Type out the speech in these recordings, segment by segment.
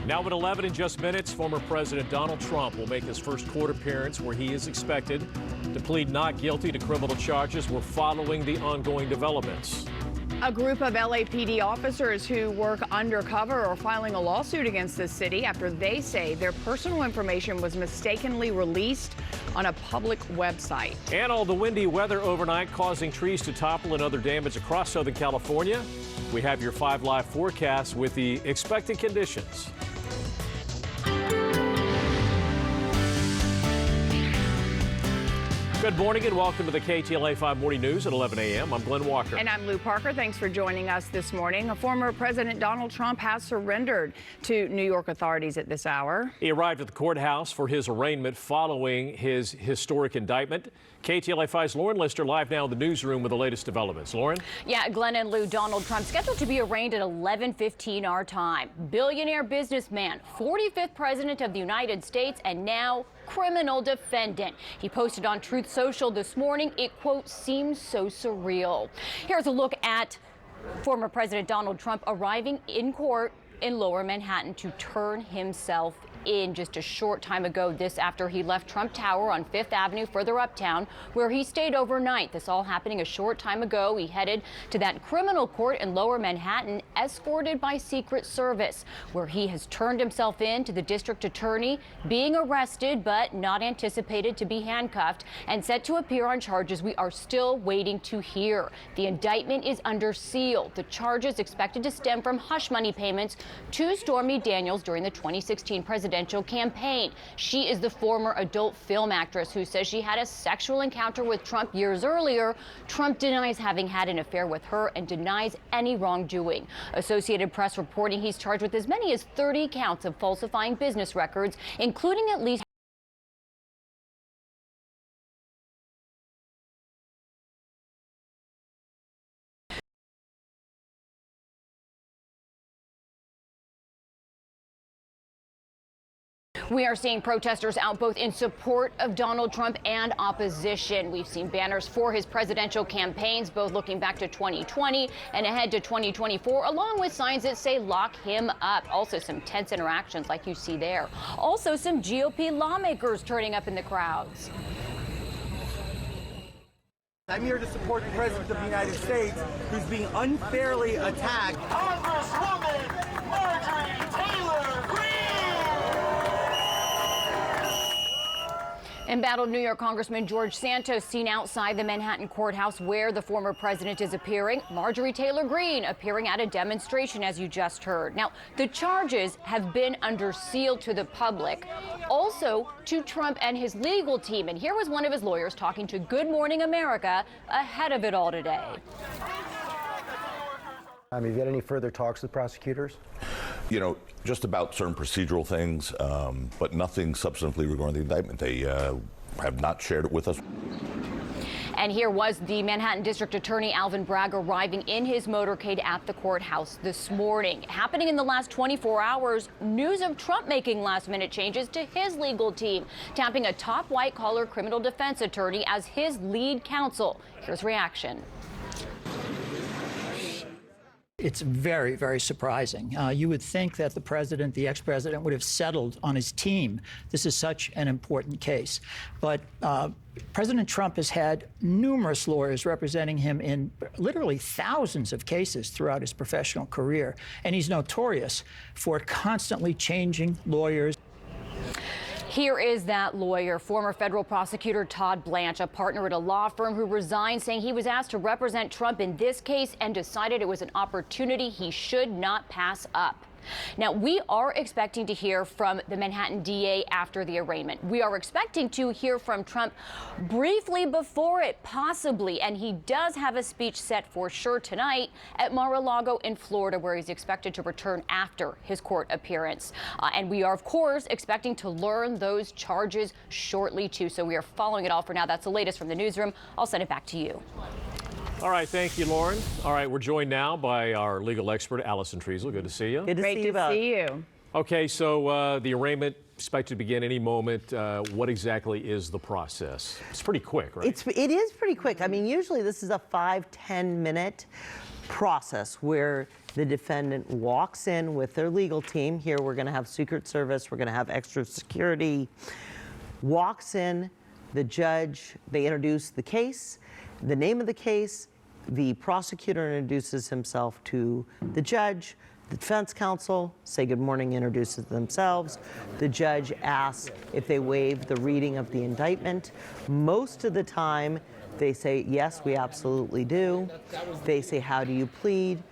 Now at 11 in just minutes, former President Donald Trump will make his first court appearance where he is expected to plead not guilty to criminal charges. We're following the ongoing developments. A group of LAPD officers who work undercover are filing a lawsuit against the city after they say their personal information was mistakenly released on a public website. And all the windy weather overnight causing trees to topple and other damage across Southern California. We have your 5 Live forecast with the expected conditions. Good morning and welcome to the KTLA 5 Morning News at 11 a.m. I'm Glenn Walker. And I'm Lou Parker. Thanks for joining us this morning. Former President Donald Trump has surrendered to New York authorities at this hour. He arrived at the courthouse for his arraignment following his historic indictment. KTLA 5's Lauren Lister live now in the newsroom with the latest developments. Lauren? Yeah, Glenn and Lou, Donald Trump scheduled to be arraigned at 11:15 our time. Billionaire businessman, 45th president of the United States, and now criminal defendant. He posted on Truth Social this morning, it, quote, seems so surreal. Here's a look at former President Donald Trump arriving in court in Lower Manhattan to turn himself in just a short time ago. This after he left Trump Tower on 5th Avenue further uptown, where he stayed overnight. This all happening a short time ago. He headed to that criminal court in Lower Manhattan, escorted by Secret Service, where he has turned himself in to the district attorney, being arrested but not anticipated to be handcuffed and set to appear on charges we are still waiting to hear. The indictment is under seal. The charges expected to stem from hush money payments to Stormy Daniels during the 2016 presidential campaign. She is the former adult film actress who says she had a sexual encounter with Trump years earlier. Trump denies having had an affair with her and denies any wrongdoing. Associated Press reporting he's charged with as many as 30 counts of falsifying business records, including at least We are seeing protesters out both in support of Donald Trump and opposition. We've seen banners for his presidential campaigns, both looking back to 2020 and ahead to 2024, along with signs that say lock him up. Also some tense interactions like you see there. Also some GOP lawmakers turning up in the crowds. I'm here to support the President of the United States, who's being unfairly attacked. Congresswoman Marjorie Taylor Greene! Embattled New York Congressman George Santos seen outside the Manhattan courthouse where the former president is appearing. Marjorie Taylor Greene appearing at a demonstration, as you just heard. Now, the charges have been under seal to the public, also to Trump and his legal team. And here was one of his lawyers talking to Good Morning America ahead of it all today. Have you had any further talks with prosecutors? You know, just about certain procedural things, but nothing substantively regarding the indictment. They have not shared it with us. And here was the Manhattan District Attorney Alvin Bragg arriving in his motorcade at the courthouse this morning. Happening in the last 24 hours, news of Trump making last-minute changes to his legal team, tapping a top white-collar criminal defense attorney as his lead counsel. Here's reaction. It's very, very surprising. You would think that the president, the ex-president, would have settled on his team. This is such an important case. But President Trump has had numerous lawyers representing him in literally thousands of cases throughout his professional career. And he's notorious for constantly changing lawyers. Here is that lawyer, former federal prosecutor Todd Blanche, a partner at a law firm who resigned, saying he was asked to represent Trump in this case and decided it was an opportunity he should not pass up. Now, we are expecting to hear from the Manhattan DA after the arraignment. We are expecting to hear from Trump briefly before it, possibly, and he does have a speech set for sure tonight at Mar-a-Lago in Florida, where he's expected to return after his court appearance. And we are, of course, expecting to learn those charges shortly, too. So we are following it all for now. That's the latest from the newsroom. I'll send it back to you. All right, thank you, Lauren. All right, we're joined now by our legal expert, Allison Treasel. Good to see you. Great to see you. Okay, so the arraignment expected to begin any moment. What exactly is the process? It's pretty quick, right? It is pretty quick. I mean, usually this is a 5-10 minute process where the defendant walks in with their legal team. Here we're going to have Secret Service, we're going to have extra security. Walks in, the judge, they introduce the case, the name of the case, the prosecutor introduces himself to the judge, the defense counsel say good morning, introduces themselves. The judge asks if they waive the reading of the indictment. Most of the time, they say, yes, we absolutely do. They say, how do you plead?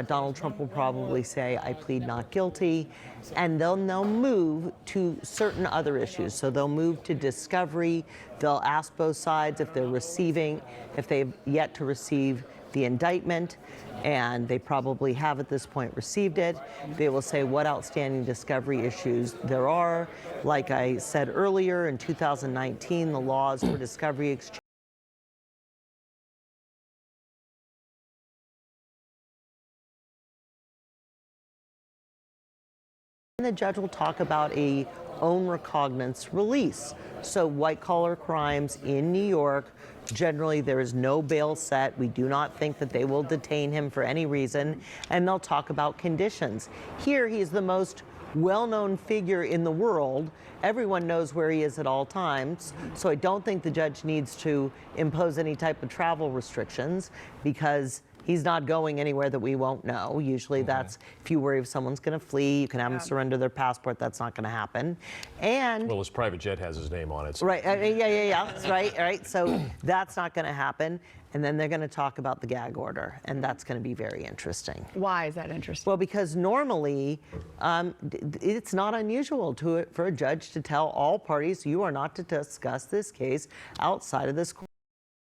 Donald Trump will probably say, I plead not guilty. And they'll move to certain other issues. So they'll move to discovery. They'll ask both sides if they've yet to receive the indictment, and they probably have at this point received it. They will say what outstanding discovery issues there are. Like I said earlier, in 2019, the laws for discovery exchange and the judge will talk about a own recognizance release. So white-collar crimes in New York, generally there is no bail set. We do not think that they will detain him for any reason, and they'll talk about conditions. Here he's the most well-known figure in the world. Everyone knows where he is at all times, so I don't think the judge needs to impose any type of travel restrictions because he's not going anywhere that we won't know. Usually that's, if you worry if someone's going to flee, you can have them surrender their passport. That's not going to happen. And well, his private jet has his name on it. So. Right, yeah. Right. So that's not going to happen. And then they're going to talk about the gag order, and that's going to be very interesting. Why is that interesting? Well, because normally it's not unusual for a judge to tell all parties, you are not to discuss this case outside of this court.